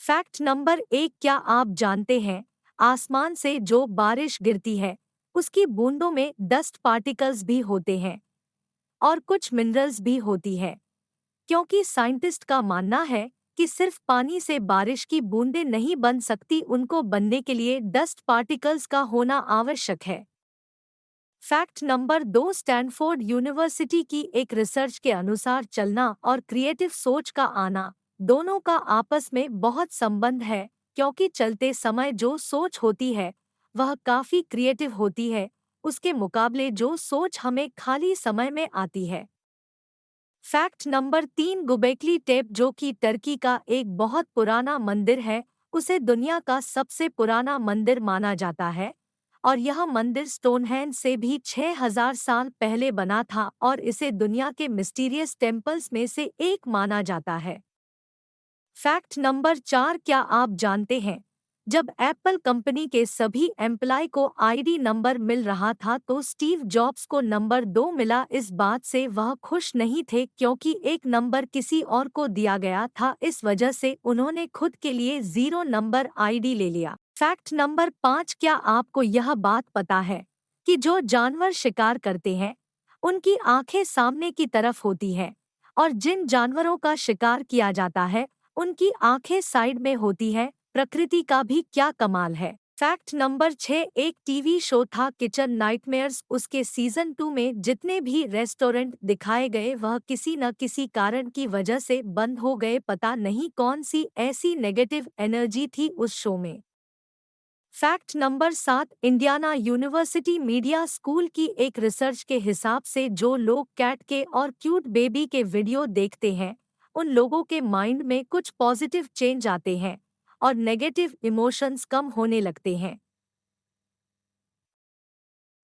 Fact number 1, क्या आप जानते हैं आसमान से जो बारिश गिरती है उसकी बूंदों में डस्ट पार्टिकल्स भी होते हैं और कुछ मिनरल्स भी होती है। क्योंकि साइंटिस्ट का मानना है कि सिर्फ पानी से बारिश की बूंदें नहीं बन सकती, उनको बनने के लिए डस्ट पार्टिकल्स का होना आवश्यक है। फैक्ट नंबर 2, स्टैनफोर्ड यूनिवर्सिटी की एक रिसर्च के अनुसार चलना और क्रिएटिव सोच का आना दोनों का आपस में बहुत संबंध है, क्योंकि चलते समय जो सोच होती है वह काफी क्रिएटिव होती है, उसके मुकाबले जो सोच हमें खाली समय में आती है। फैक्ट नंबर 3, गुबेकली टेप जो कि टर्की का एक बहुत पुराना मंदिर है, उसे दुनिया का सबसे पुराना मंदिर माना जाता है और यह मंदिर स्टोनहेंज से भी 6000 साल पहले बना था और इसे दुनिया के मिस्टीरियस टेम्पल्स में से एक माना जाता है। फैक्ट नंबर 4, क्या आप जानते हैं जब एप्पल कंपनी के सभी एम्प्लॉय को आईडी नंबर मिल रहा था तो स्टीव जॉब्स को नंबर 2 मिला। इस बात से वह खुश नहीं थे क्योंकि एक नंबर किसी और को दिया गया था, इस वजह से उन्होंने खुद के लिए 0 नंबर आईडी ले लिया। फैक्ट नंबर 5, क्या आपको यह बात पता है कि जो जानवर शिकार करते हैं उनकी आंखें सामने की तरफ होती हैं और जिन जानवरों का शिकार किया जाता है उनकी आंखें साइड में होती हैं। प्रकृति का भी क्या कमाल है। फैक्ट नंबर 6, एक टीवी शो था किचन नाइटमेयर्स, उसके सीजन 2 में जितने भी रेस्टोरेंट दिखाए गए वह किसी न किसी कारण की वजह से बंद हो गए, पता नहीं कौन सी ऐसी नेगेटिव एनर्जी थी उस शो में। Fact number 7, Indiana university media school की एक रिसर्च के हिसाब से जो लोग कैट के और क्यूट बेबी के वीडियो देखते हैं उन लोगों के माइंड में कुछ पॉजिटिव चेंज आते हैं और नेगेटिव इमोशंस कम होने लगते हैं।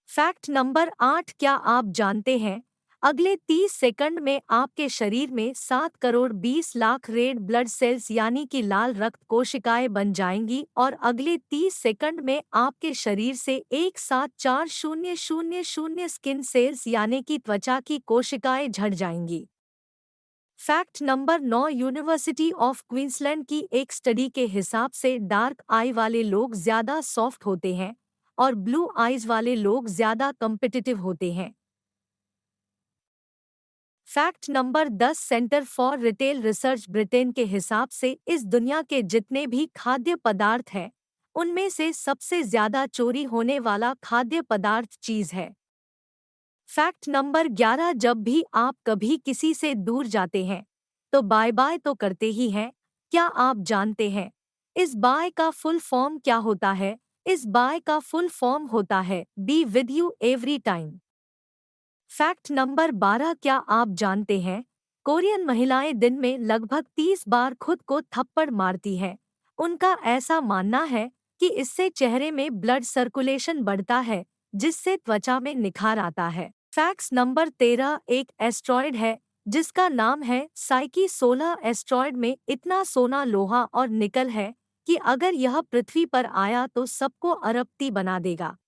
फैक्ट नंबर 8, क्या आप जानते हैं अगले 30 सेकंड में आपके शरीर में 7 crore 20 lakh red blood cells यानी कि लाल रक्त कोशिकाएं बन जाएंगी और अगले 30 सेकंड में आपके शरीर से 174,000 स्किन सेल्स यानी कि त्वचा की कोशिकाएं झड़ जाएंगी। Fact number 9, university of Queensland की एक स्टडी के हिसाब से डार्क आई वाले लोग ज्यादा सॉफ्ट होते हैं और ब्लू आईज वाले लोग ज्यादा कम्पिटिटिव होते हैं। Fact number 10, centre for retail research Britain के हिसाब से इस दुनिया के जितने भी खाद्य पदार्थ हैं उनमें से सबसे ज्यादा चोरी होने वाला खाद्य पदार्थ चीज है। फैक्ट नंबर 11, जब भी आप कभी किसी से दूर जाते हैं तो बाय बाय तो करते ही हैं, क्या आप जानते हैं इस बाय का फुल फॉर्म क्या होता है? इस बाय का फुल फॉर्म होता है be with you every time. Fact number 12, क्या आप जानते हैं कोरियन महिलाएं दिन में लगभग 30 बार खुद को थप्पड़ मारती हैं। उनका ऐसा मानना है कि इससे चेहरे में ब्लड सर्कुलेशन बढ़ता है जिससे त्वचा में निखार आता है। फैक्ट नंबर 13, एक एस्ट्रॉयड है जिसका नाम है साइकी 16 एस्ट्रॉयड में इतना सोना लोहा और निकल है कि अगर यह पृथ्वी पर आया तो सबको अरबपति बना देगा।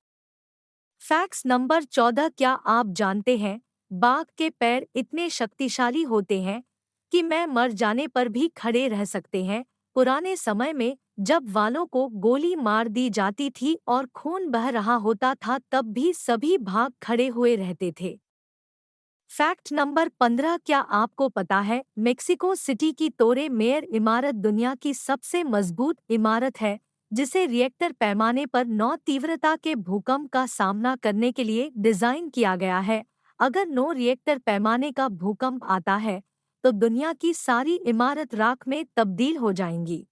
फैक्ट नंबर 14, क्या आप जानते हैं बाघ के पैर इतने शक्तिशाली होते हैं कि मैं मर जाने पर भी खड़े रह सकते हैं। पुराने समय में जब वालों को गोली मार दी जाती थी और खून बह रहा होता था तब भी सभी भाग खड़े हुए रहते थे। फैक्ट नंबर 15, क्या आपको पता है मेक्सिको सिटी की तोरे मेयर इमारत दुनिया की सबसे मजबूत इमारत है जिसे रिएक्टर पैमाने पर 9 तीव्रता के भूकंप का सामना करने के लिए डिजाइन किया गया है। अगर 9 रिएक्टर पैमाने का भूकंप आता है तो दुनिया की सारी इमारत राख में तब्दील हो जाएंगी।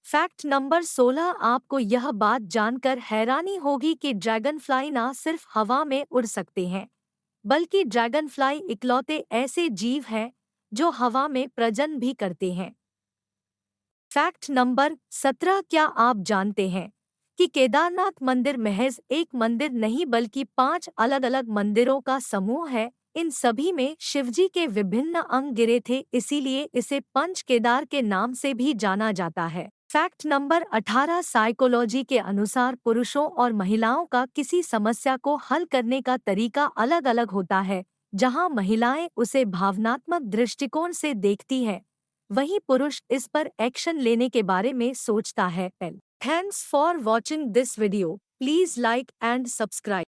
फैक्ट नंबर 16, आपको यह बात जानकर हैरानी होगी कि ड्रैगन फ्लाई न सिर्फ हवा में उड़ सकते हैं बल्कि ड्रैगन फ्लाई इकलौते ऐसे जीव हैं जो हवा में प्रजनन भी करते हैं। फैक्ट नंबर 17, क्या आप जानते हैं कि केदारनाथ मंदिर महज एक मंदिर नहीं बल्कि 5 अलग अलग मंदिरों का समूह है। इन सभी में शिवजी के विभिन्न अंग गिरे थे, इसीलिए इसे पंच केदार के नाम से भी जाना जाता है। फैक्ट नंबर 18, साइकोलॉजी के अनुसार पुरुषों और महिलाओं का किसी समस्या को हल करने का तरीका अलग अलग होता है। जहां महिलाएं उसे भावनात्मक दृष्टिकोण से देखती हैं, वहीं पुरुष इस पर एक्शन लेने के बारे में सोचता है। Thanks for watching this video. Please like and subscribe.